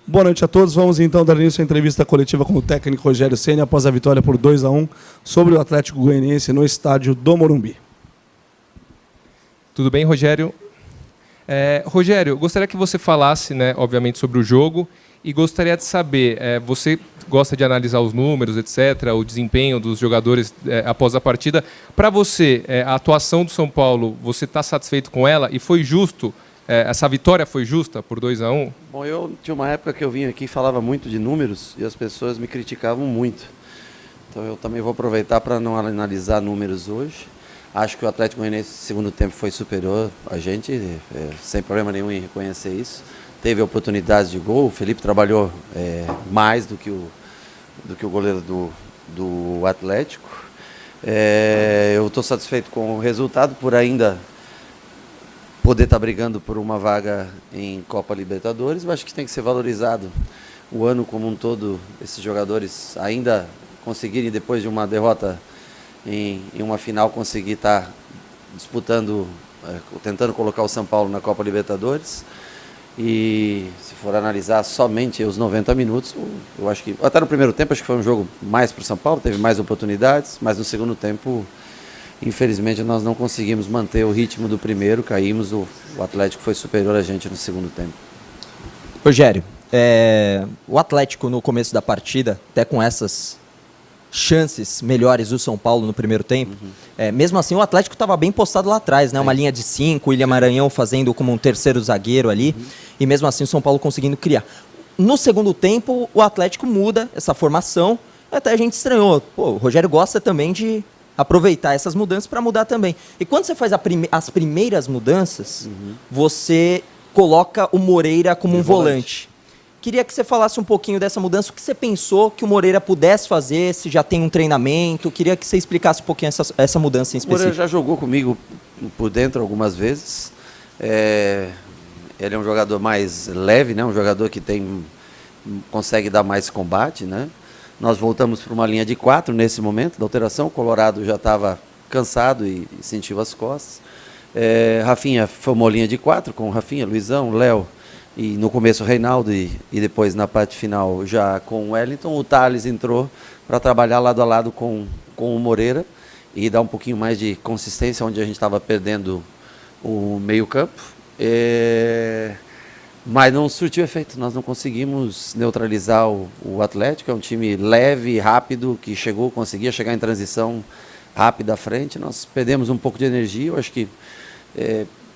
Boa noite a todos. Vamos então dar início à entrevista coletiva com o técnico Rogério Ceni após a vitória por 2-1 sobre o Atlético Goianiense no estádio do Morumbi. Tudo bem, Rogério? Rogério, gostaria que você falasse, obviamente, sobre o jogo e gostaria de saber, você gosta de analisar os números, etc., o desempenho dos jogadores após a partida. Para você, a atuação do São Paulo, você está satisfeito com ela e foi justo? Essa vitória foi justa por 2-1? Bom, eu tinha uma época que eu vinha aqui e falava muito de números e as pessoas me criticavam muito. Então eu também vou aproveitar para não analisar números hoje. Acho que o Atlético Goianiense no segundo tempo foi superior a gente, sem problema nenhum em reconhecer isso. Teve oportunidades de gol, o Felipe trabalhou mais do que o goleiro do Atlético. Eu estou satisfeito com o resultado por ainda poder estar brigando por uma vaga em Copa Libertadores. Eu acho que tem que ser valorizado o ano como um todo, esses jogadores ainda conseguirem, depois de uma derrota em uma final, conseguir estar disputando, tentando colocar o São Paulo na Copa Libertadores. E se for analisar somente os 90 minutos, eu acho que, até no primeiro tempo, acho que foi um jogo mais para o São Paulo, teve mais oportunidades, mas no segundo tempo, infelizmente, nós não conseguimos manter o ritmo do primeiro, caímos, o Atlético foi superior a gente no segundo tempo. Rogério, o Atlético no começo da partida, até com essas chances melhores do São Paulo no primeiro tempo, mesmo assim o Atlético estava bem postado lá atrás, né? Uma linha de 5, William Maranhão fazendo como um terceiro zagueiro ali, e mesmo assim o São Paulo conseguindo criar. No segundo tempo, o Atlético muda essa formação, até a gente estranhou. Pô, o Rogério gosta também de aproveitar essas mudanças para mudar também. E quando você faz as primeiras mudanças, você coloca o Moreira como um volante. Queria que você falasse um pouquinho dessa mudança, o que você pensou que o Moreira pudesse fazer, se já tem um treinamento. Queria que você explicasse um pouquinho essa mudança em específico. O Moreira já jogou comigo por dentro algumas vezes. Ele é um jogador mais leve, né? Um jogador que consegue dar mais combate, né? Nós voltamos para uma linha de 4 nesse momento da alteração. O Colorado já estava cansado e sentiu as costas. Rafinha foi uma linha de 4 com o Rafinha, Luizão, Léo e no começo o Reinaldo e depois na parte final já com o Wellington. O Thales entrou para trabalhar lado a lado com o Moreira e dar um pouquinho mais de consistência onde a gente estava perdendo o meio campo. Mas não surtiu efeito, nós não conseguimos neutralizar o Atlético. É um time leve, rápido, que conseguia chegar em transição rápida à frente. Nós perdemos um pouco de energia. Eu acho que,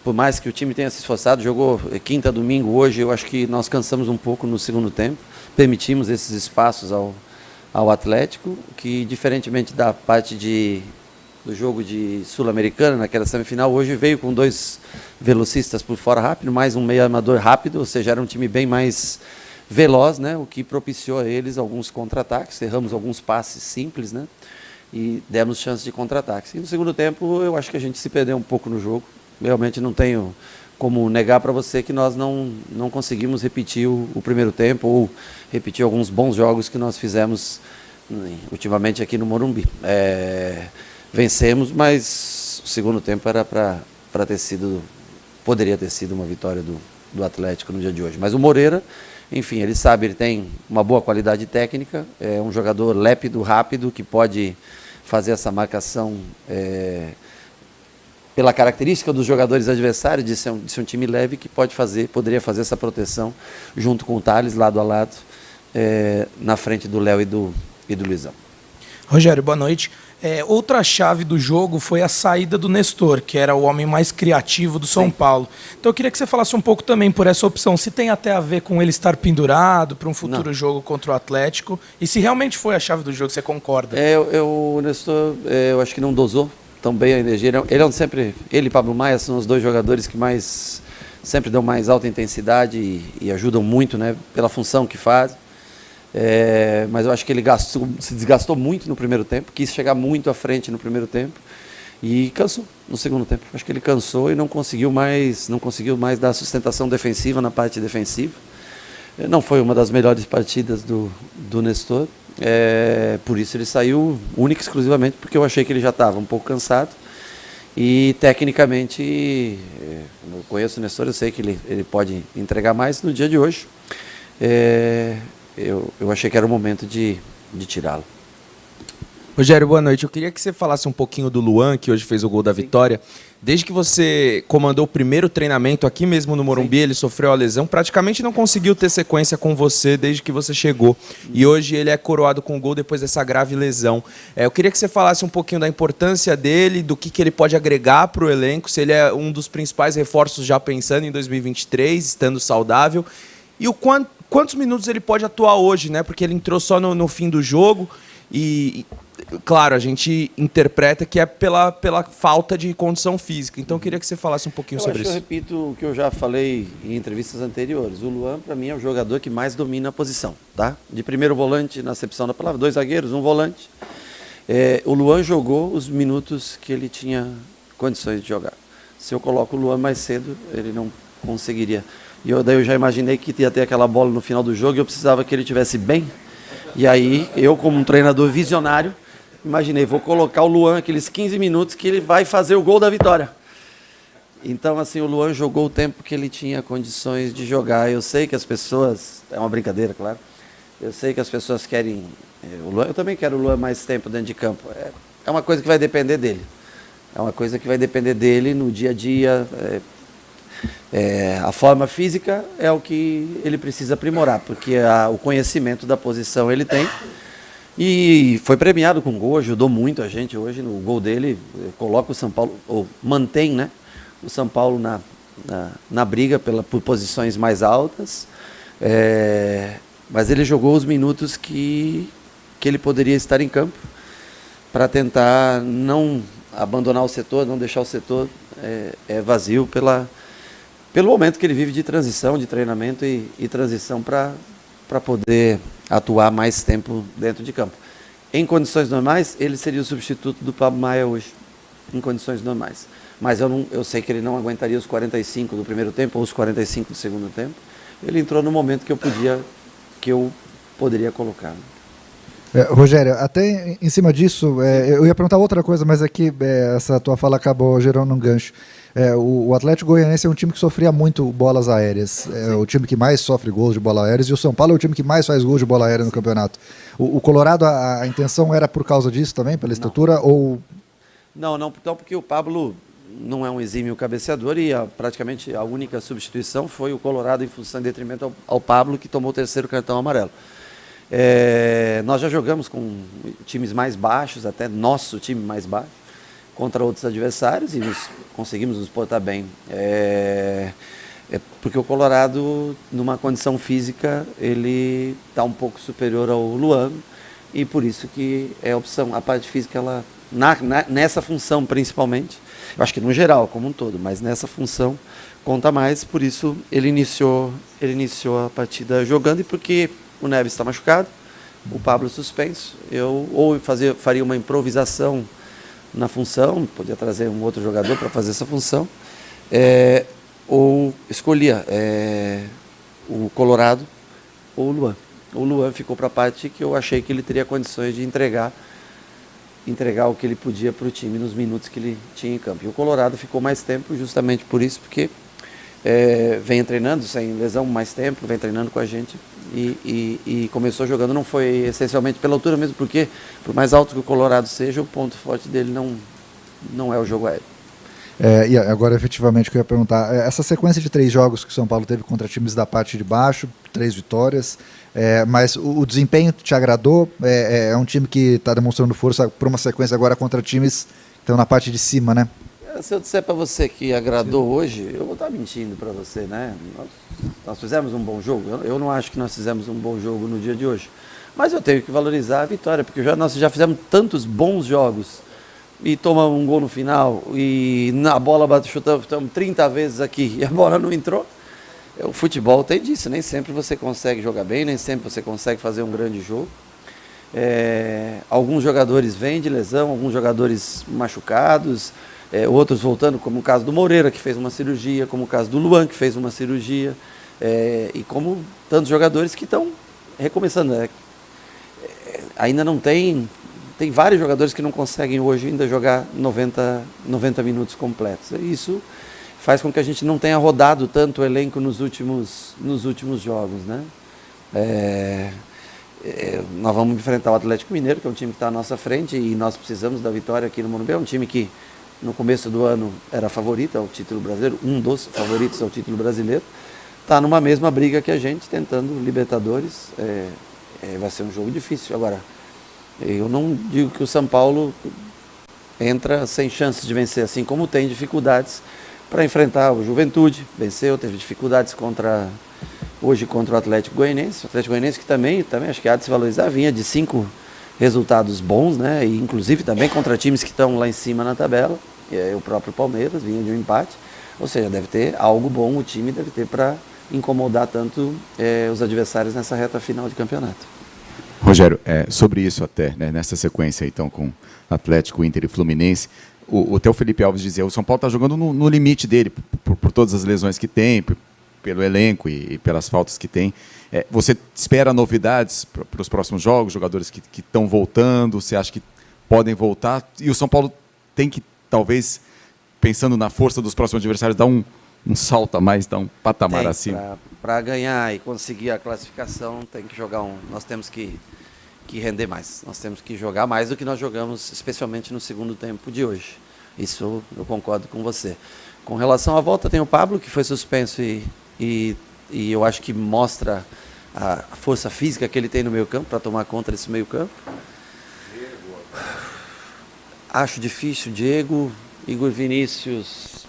por mais que o time tenha se esforçado, jogou quinta, domingo, hoje, eu acho que nós cansamos um pouco no segundo tempo. Permitimos esses espaços ao Atlético, que diferentemente da parte do jogo de Sul-Americana, naquela semifinal, hoje veio com 2 velocistas por fora rápido, mais um meio armador rápido, ou seja, era um time bem mais veloz, né? O que propiciou a eles alguns contra-ataques, erramos alguns passes simples, né? E demos chance de contra-ataques. E no segundo tempo, eu acho que a gente se perdeu um pouco no jogo. Realmente não tenho como negar para você que nós não conseguimos repetir o primeiro tempo ou repetir alguns bons jogos que nós fizemos ultimamente aqui no Morumbi. Vencemos, mas o segundo tempo era para ter sido, poderia ter sido uma vitória do Atlético no dia de hoje. Mas o Moreira, enfim, ele sabe, ele tem uma boa qualidade técnica, é um jogador lépido, rápido, que pode fazer essa marcação pela característica dos jogadores adversários, de ser um time leve, que poderia fazer essa proteção junto com o Thales, lado a lado, na frente do Léo e do Luizão. Rogério, boa noite. Outra chave do jogo foi a saída do Nestor, que era o homem mais criativo do São Paulo. Então eu queria que você falasse um pouco também por essa opção, se tem até a ver com ele estar pendurado para um futuro jogo contra o Atlético, e se realmente foi a chave do jogo, você concorda? O Nestor, eu acho que não dosou tão bem a energia. Ele e Pablo Maia são os 2 jogadores que sempre dão mais alta intensidade e ajudam muito, né, pela função que fazem. Mas eu acho que ele se desgastou muito no primeiro tempo, quis chegar muito à frente no primeiro tempo e cansou no segundo tempo. Acho que ele cansou e não conseguiu mais dar sustentação defensiva na parte defensiva. Não foi uma das melhores partidas do Nestor, por isso ele saiu única e exclusivamente porque eu achei que ele já estava um pouco cansado e tecnicamente, eu conheço o Nestor, eu sei que ele pode entregar mais no dia de hoje. eu achei que era o momento de tirá-lo. Rogério, boa noite. Eu queria que você falasse um pouquinho do Luan, que hoje fez o gol da vitória. Desde que você comandou o primeiro treinamento aqui mesmo no Morumbi, ele sofreu a lesão, praticamente não conseguiu ter sequência com você desde que você chegou. E hoje ele é coroado com o gol depois dessa grave lesão. Eu queria que você falasse um pouquinho da importância dele, do que ele pode agregar para o elenco, se ele é um dos principais reforços já pensando em 2023, estando saudável. E quantos minutos ele pode atuar hoje, né? Porque ele entrou só no fim do jogo e claro, a gente interpreta que é pela falta de condição física. Então eu queria que você falasse um pouquinho sobre isso. Eu repito o que eu já falei em entrevistas anteriores. O Luan, para mim, é o jogador que mais domina a posição. Tá? De primeiro volante, na acepção da palavra, 2 zagueiros, 1 volante. O Luan jogou os minutos que ele tinha condições de jogar. Se eu coloco o Luan mais cedo, ele não conseguiria. E daí eu já imaginei que ia ter aquela bola no final do jogo e eu precisava que ele estivesse bem. E aí, eu como um treinador visionário, imaginei, vou colocar o Luan aqueles 15 minutos que ele vai fazer o gol da vitória. Então, assim, o Luan jogou o tempo que ele tinha condições de jogar. Eu sei que as pessoas, é uma brincadeira, claro, eu sei que as pessoas querem o Luan, eu também quero o Luan mais tempo dentro de campo. É uma coisa que vai depender dele. É uma coisa que vai depender dele no dia a dia. A forma física é o que ele precisa aprimorar, porque o conhecimento da posição ele tem. E foi premiado com gol, ajudou muito a gente hoje no gol dele, coloca o São Paulo, ou mantém, né, o São Paulo na briga por posições mais altas, mas ele jogou os minutos que ele poderia estar em campo para tentar não abandonar o setor, não deixar o setor vazio pelo momento que ele vive de transição, de treinamento e transição para poder atuar mais tempo dentro de campo. Em condições normais, ele seria o substituto do Pablo Maia hoje, em condições normais. Mas eu sei que ele não aguentaria os 45 do primeiro tempo ou os 45 do segundo tempo. Ele entrou no momento que eu poderia colocar. Rogério, até em cima disso, eu ia perguntar outra coisa, mas aqui essa tua fala acabou gerando um gancho. O Atlético Goianiense é um time que sofria muito bolas aéreas, o time que mais sofre gols de bola aéreas, e o São Paulo é o time que mais faz gols de bola aérea no campeonato. O Colorado, a intenção era por causa disso também, pela estrutura? Não, porque o Pablo não é um exímio cabeceador e praticamente a única substituição foi o Colorado em função de detrimento ao Pablo, que tomou o 3º cartão amarelo. Nós já jogamos com times mais baixos, até nosso time mais baixo, contra outros adversários e conseguimos nos portar bem. Porque o Colorado, numa condição física, ele está um pouco superior ao Luan e por isso que é a opção. A parte física, ela, nessa função principalmente, eu acho que no geral, como um todo, mas nessa função conta mais, por isso ele iniciou a partida jogando e porque o Neves está machucado, o Pablo suspenso, eu faria uma improvisação na função, podia trazer um outro jogador para fazer essa função, ou escolhia o Colorado ou o Luan. O Luan ficou para a parte que eu achei que ele teria condições de entregar o que ele podia para o time nos minutos que ele tinha em campo. E o Colorado ficou mais tempo justamente por isso, porque vem treinando sem lesão mais tempo, vem treinando com a gente e começou jogando, não foi essencialmente pela altura mesmo, porque por mais alto que o Colorado seja, o ponto forte dele não é o jogo aéreo. E agora, efetivamente, o que eu ia perguntar, essa sequência de 3 jogos que o São Paulo teve contra times da parte de baixo, 3 vitórias, mas o desempenho te agradou? É um time que está demonstrando força para uma sequência agora contra times que estão na parte de cima, né? Se eu disser para você que agradou hoje, eu vou estar mentindo para você, né? Nós fizemos um bom jogo. Eu não acho que nós fizemos um bom jogo no dia de hoje. Mas eu tenho que valorizar a vitória, porque nós já fizemos tantos bons jogos e tomamos um gol no final e na bola chutamos 30 vezes aqui e a bola não entrou. O futebol tem disso, nem sempre você consegue jogar bem, nem sempre você consegue fazer um grande jogo. Alguns jogadores vêm de lesão, alguns jogadores machucados, outros voltando, como o caso do Moreira, que fez uma cirurgia, como o caso do Luan, que fez uma cirurgia, e como tantos jogadores que estão recomeçando. Ainda não tem vários jogadores que não conseguem hoje ainda jogar 90 minutos completos. Isso faz com que a gente não tenha rodado tanto o elenco nos últimos jogos, né? Nós vamos enfrentar o Atlético Mineiro, que é um time que está à nossa frente, e nós precisamos da vitória aqui no Morumbi. É um time que no começo do ano era favorito ao título brasileiro, um dos favoritos ao título brasileiro. Está numa mesma briga que a gente, tentando Libertadores. Vai ser um jogo difícil. Agora, eu não digo que o São Paulo entra sem chances de vencer, assim como tem dificuldades para enfrentar o Juventude. Venceu, teve dificuldades hoje contra o Atlético Goianiense. O Atlético Goianiense que também acho que há de se valorizar, vinha de 5 resultados bons, né? E inclusive também contra times que estão lá em cima na tabela. O próprio Palmeiras vinha de um empate. Ou seja, deve ter algo bom, o time deve ter para incomodar tanto os adversários nessa reta final de campeonato. Rogério, sobre isso até, né, nessa sequência então com Atlético, Inter e Fluminense, o Theo Felipe Alves dizia, o São Paulo está jogando no limite dele, por todas as lesões que tem, pelo elenco e pelas faltas que tem. Você espera novidades para os próximos jogos, jogadores que estão voltando, você acha que podem voltar? E o São Paulo tem que, talvez, pensando na força dos próximos adversários, dar um salto a mais, dar um patamar acima? Para ganhar e conseguir a classificação, tem que jogar nós temos que render mais. Nós temos que jogar mais do que nós jogamos, especialmente no segundo tempo de hoje. Isso eu concordo com você. Com relação à volta, tem o Pablo, que foi suspenso e eu acho que mostra a força física que ele tem no meio campo para tomar conta desse meio campo. Acho difícil, Diego, Igor Vinícius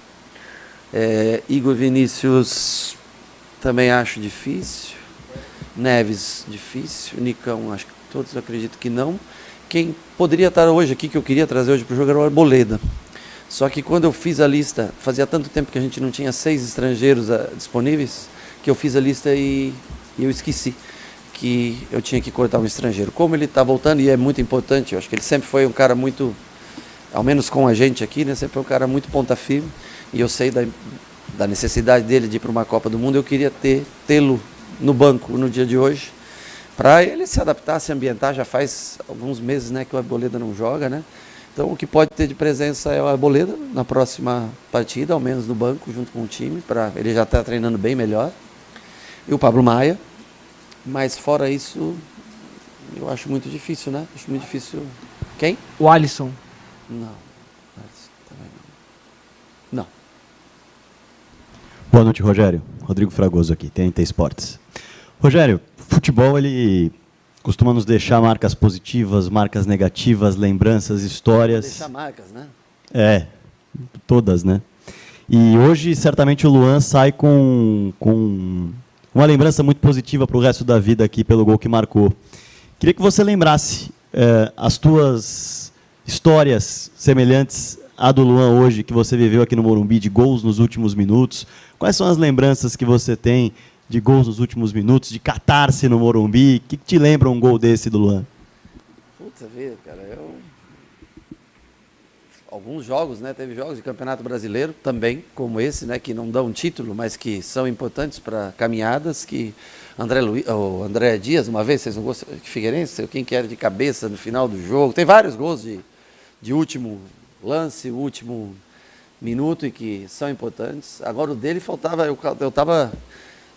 também acho difícil. Neves, difícil. Nicão, acho que todos acredito que não. Quem poderia estar hoje aqui, que eu queria trazer hoje para o jogo, era o Arboleda. Só que quando eu fiz a lista, fazia tanto tempo que a gente não tinha 6 estrangeiros disponíveis, que eu fiz a lista e eu esqueci que eu tinha que cortar um estrangeiro. Como ele está voltando, e é muito importante, eu acho que ele sempre foi um cara muito, ao menos com a gente aqui, né, sempre foi um cara muito ponta firme, e eu sei da necessidade dele de ir para uma Copa do Mundo. Eu queria tê-lo no banco no dia de hoje, para ele se adaptar, se ambientar. Já faz alguns meses, né, que o Arboleda não joga, né? Então o que pode ter de presença é o Arboleda na próxima partida, ao menos no banco, junto com o time, ele já está treinando bem melhor. E o Pablo Maia. Mas fora isso, eu acho muito difícil, né? Acho muito difícil. Quem? O Alisson. Não. Não. Boa noite, Rogério. Rodrigo Fragoso aqui, TNT Esportes. Rogério, futebol ele costuma nos deixar marcas positivas, marcas negativas, lembranças, histórias. Deixar marcas, né? Todas, né? E hoje, certamente, o Luan sai com uma lembrança muito positiva para o resto da vida aqui pelo gol que marcou. Queria que você lembrasse as tuas histórias semelhantes à do Luan hoje, que você viveu aqui no Morumbi, de gols nos últimos minutos. Quais são as lembranças que você tem de gols nos últimos minutos, de catarse no Morumbi? O que te lembra um gol desse do Luan? Puta vida, cara, alguns jogos, né? Teve jogos de Campeonato Brasileiro também, como esse, né? Que não dão título, mas que são importantes para caminhadas, que André Dias, uma vez, vocês não gostam, Figueirense, quem que era de cabeça no final do jogo. Tem vários gols de último lance, último minuto, e que são importantes. Agora o dele faltava,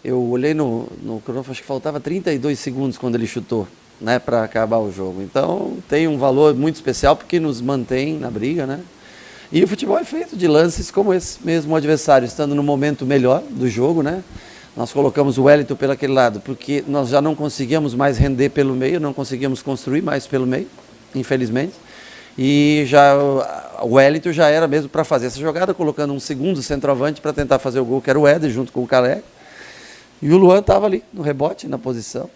eu olhei no cronômetro, acho que faltava 32 segundos quando ele chutou, né, para acabar o jogo. Então tem um valor muito especial porque nos mantém na briga, né? E o futebol é feito de lances como esse mesmo, o adversário estando no momento melhor do jogo, né? Nós colocamos o Wellington pelo aquele lado porque nós já não conseguíamos mais render pelo meio, não conseguíamos construir mais pelo meio, infelizmente. E já o Wellington já era mesmo para fazer essa jogada, colocando um segundo centroavante para tentar fazer o gol, que era o Éder, junto com o Calé. E o Luan estava ali, no rebote, na posição.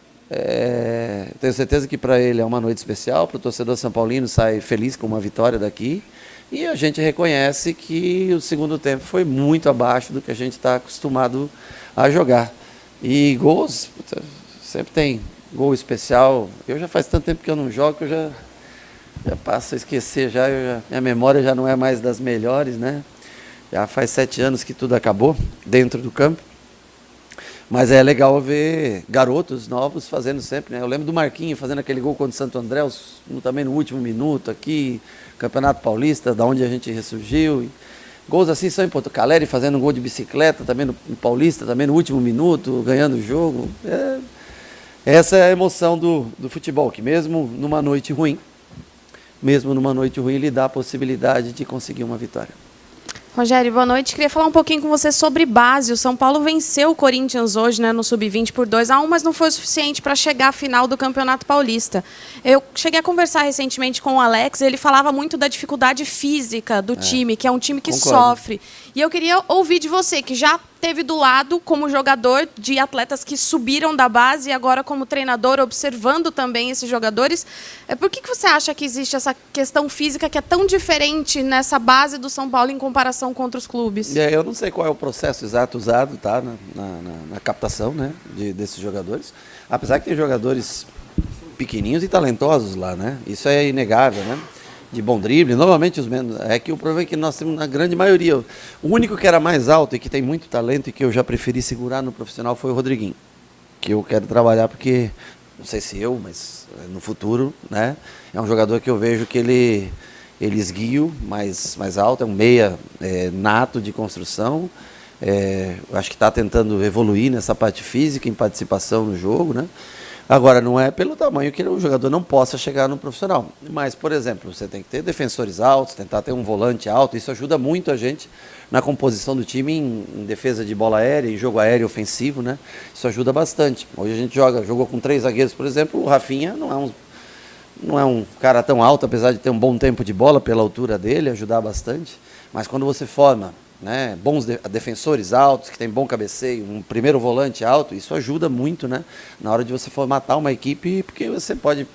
Tenho certeza que para ele é uma noite especial, para o torcedor são paulino sai feliz com uma vitória daqui. E a gente reconhece que o segundo tempo foi muito abaixo do que a gente está acostumado a jogar. E gols, sempre tem gol especial. Eu já faz tanto tempo que eu não jogo que eu já passo a esquecer, minha memória já não é mais das melhores, né? Já faz 7 anos que tudo acabou dentro do campo. Mas é legal ver garotos novos fazendo sempre, né? Eu lembro do Marquinhos fazendo aquele gol contra o Santo André, também no último minuto aqui, Campeonato Paulista, da onde a gente ressurgiu. E gols assim são importantes. Caleri fazendo um gol de bicicleta também no Paulista, também no último minuto, ganhando o jogo. essa é a emoção do futebol, que mesmo numa noite ruim, ele dá a possibilidade de conseguir uma vitória. Rogério, boa noite. Queria falar um pouquinho com você sobre base. O São Paulo venceu o Corinthians hoje, né, no Sub-20 por 2-1, mas não foi o suficiente para chegar à final do Campeonato Paulista. Eu cheguei a conversar recentemente com o Alex, e ele falava muito da dificuldade física do time, que é um time que sofre. E eu queria ouvir de você, que já teve do lado como jogador de atletas que subiram da base e agora como treinador, observando também esses jogadores. Por que você acha que existe essa questão física que é tão diferente nessa base do São Paulo em comparação com outros clubes? Eu não sei qual é o processo exato usado, tá, na captação, né, desses jogadores. Apesar que tem jogadores pequenininhos e talentosos lá, né? Isso é inegável, né? De bom drible, normalmente os menos. É que o problema é que nós temos na grande maioria. O único que era mais alto e que tem muito talento e que eu já preferi segurar no profissional foi o Rodriguinho. Que eu quero trabalhar porque, não sei se mas no futuro, né? É um jogador que eu vejo que ele esguio mais alto, é um meia nato de construção. Eu acho que está tentando evoluir nessa parte física, em participação no jogo, né? Agora, não é pelo tamanho que o jogador não possa chegar no profissional. Mas, por exemplo, você tem que ter defensores altos, tentar ter um volante alto. Isso ajuda muito a gente na composição do time em defesa de bola aérea, em jogo aéreo ofensivo, né? Isso ajuda bastante. Hoje a gente jogou com 3 zagueiros, por exemplo. O Rafinha não é um cara tão alto, apesar de ter um bom tempo de bola pela altura dele, ajudar bastante. Mas quando você forma, né, bons defensores altos, que tem bom cabeceio, um primeiro volante alto, isso ajuda muito, né, na hora de você formatar uma equipe, porque você pode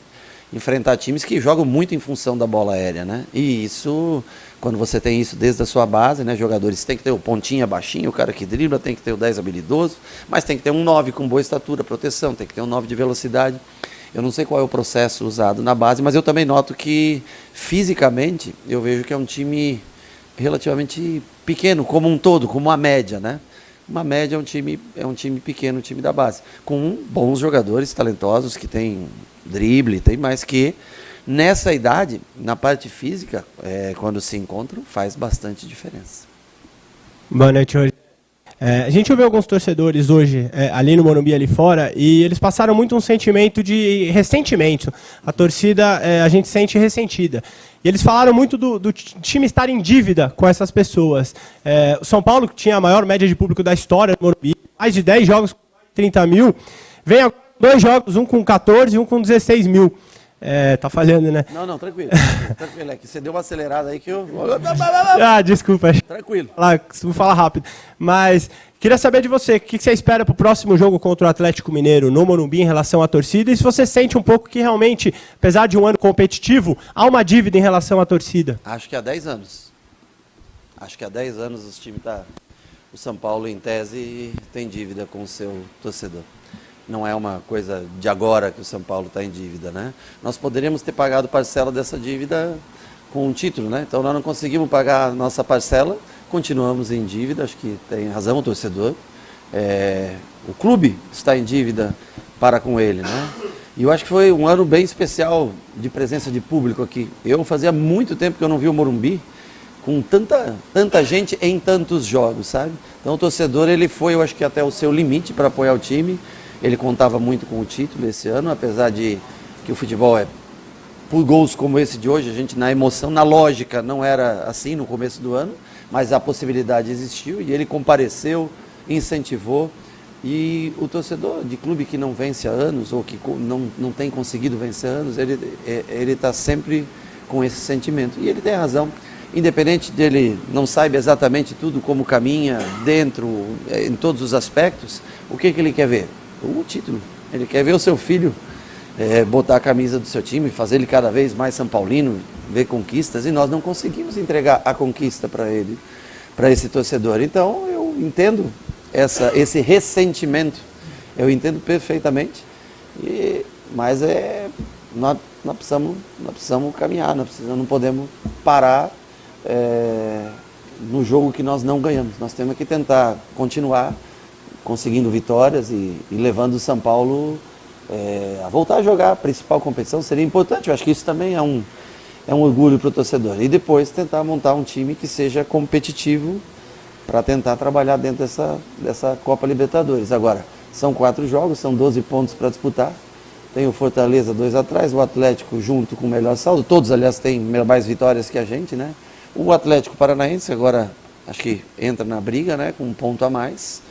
enfrentar times que jogam muito em função da bola aérea, né? E isso, quando você tem isso desde a sua base, né, jogadores tem que ter o pontinha baixinho, o cara que dribla, tem que ter o 10 habilidoso, mas tem que ter um 9 com boa estatura, proteção, tem que ter um 9 de velocidade. Eu não sei qual é o processo usado na base, mas eu também noto que fisicamente eu vejo que é um time relativamente pequeno, como um todo, como uma média, né? Uma média é um time pequeno, o time da base, com bons jogadores talentosos que tem drible, tem mais que nessa idade, na parte física, quando se encontram, faz bastante diferença. Boa noite, Rogério. A gente ouviu alguns torcedores hoje, ali no Morumbi, ali fora, e eles passaram muito um sentimento de ressentimento. A torcida, a gente sente ressentida. E eles falaram muito do time estar em dívida com essas pessoas. O São Paulo, que tinha a maior média de público da história no Morumbi, mais de 10 jogos com 30 mil, vem agora 2 jogos, um com 14 e um com 16 mil. Tá falhando, né? Não, tranquilo. Tranquilo, é que você deu uma acelerada aí que eu... Desculpa. Tranquilo. Vou falar rápido. Mas queria saber de você, o que você espera para o próximo jogo contra o Atlético Mineiro no Morumbi em relação à torcida? E se você sente um pouco que realmente, apesar de um ano competitivo, há uma dívida em relação à torcida? Acho que há 10 anos. Acho que há 10 anos o São Paulo, em tese, tem dívida com o seu torcedor. Não é uma coisa de agora que o São Paulo está em dívida, né? Nós poderíamos ter pagado parcela dessa dívida com um título, né? Então nós não conseguimos pagar a nossa parcela, continuamos em dívida, acho que tem razão o torcedor. O clube está em dívida para com ele, né? E eu acho que foi um ano bem especial de presença de público aqui. Eu fazia muito tempo que eu não vi o Morumbi com tanta gente em tantos jogos, sabe? Então o torcedor, ele foi, eu acho que até o seu limite para apoiar o time. Ele contava muito com o título esse ano, apesar de que o futebol por gols como esse de hoje, a gente na emoção, na lógica, não era assim no começo do ano, mas a possibilidade existiu e ele compareceu, incentivou. E o torcedor de clube que não vence há anos, ou que não tem conseguido vencer há anos, ele está sempre com esse sentimento. E ele tem razão. Independente dele não saiba exatamente tudo, como caminha dentro, em todos os aspectos, o que ele quer ver? O título. Ele quer ver o seu filho botar a camisa do seu time, fazer ele cada vez mais São Paulino, ver conquistas, e nós não conseguimos entregar a conquista para ele, para esse torcedor. Então eu entendo esse ressentimento, eu entendo perfeitamente, mas nós precisamos caminhar, nós não podemos parar no jogo que nós não ganhamos. Nós temos que tentar continuar conseguindo vitórias e levando o São Paulo a voltar a jogar a principal competição. Seria importante, eu acho que isso também é um orgulho para o torcedor. E depois tentar montar um time que seja competitivo para tentar trabalhar dentro dessa Copa Libertadores. Agora, São 4 jogos, são 12 pontos para disputar. Tem o Fortaleza 2 atrás, o Atlético junto com o melhor saldo. Todos, aliás, têm mais vitórias que a gente, né? O Atlético Paranaense agora, acho que entra na briga, né? Com um ponto a mais.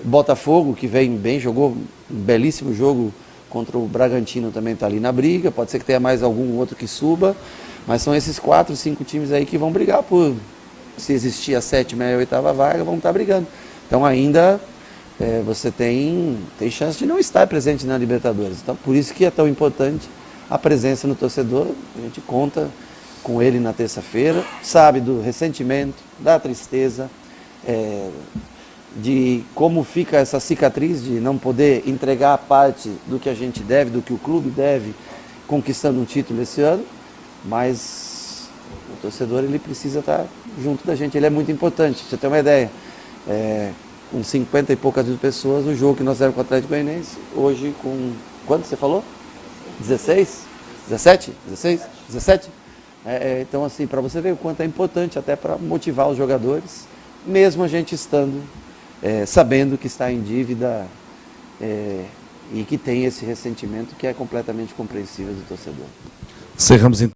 Botafogo, que vem bem, jogou um belíssimo jogo contra o Bragantino, também está ali na briga. Pode ser que tenha mais algum outro que suba. Mas são esses 4, 5 times aí que vão brigar por... Se existir a 7ª e a 8ª vaga, vão estar brigando. Então ainda... você tem chance de não estar presente na Libertadores. Então, por isso que é tão importante a presença no torcedor. A gente conta com ele na terça-feira, sabe do ressentimento, da tristeza, de como fica essa cicatriz de não poder entregar a parte do que a gente deve, do que o clube deve, conquistando um título esse ano. Mas o torcedor, ele precisa estar junto da gente. Ele é muito importante. Pra você ter uma ideia, com 50 e poucas mil pessoas, o jogo que nós fizemos com o Atlético Goianiense, hoje com... Quanto você falou? 16? 17? 16? 17? Então, assim, para você ver o quanto é importante, até para motivar os jogadores, mesmo a gente estando, sabendo que está em dívida e que tem esse ressentimento que é completamente compreensível do torcedor. Cerramos então.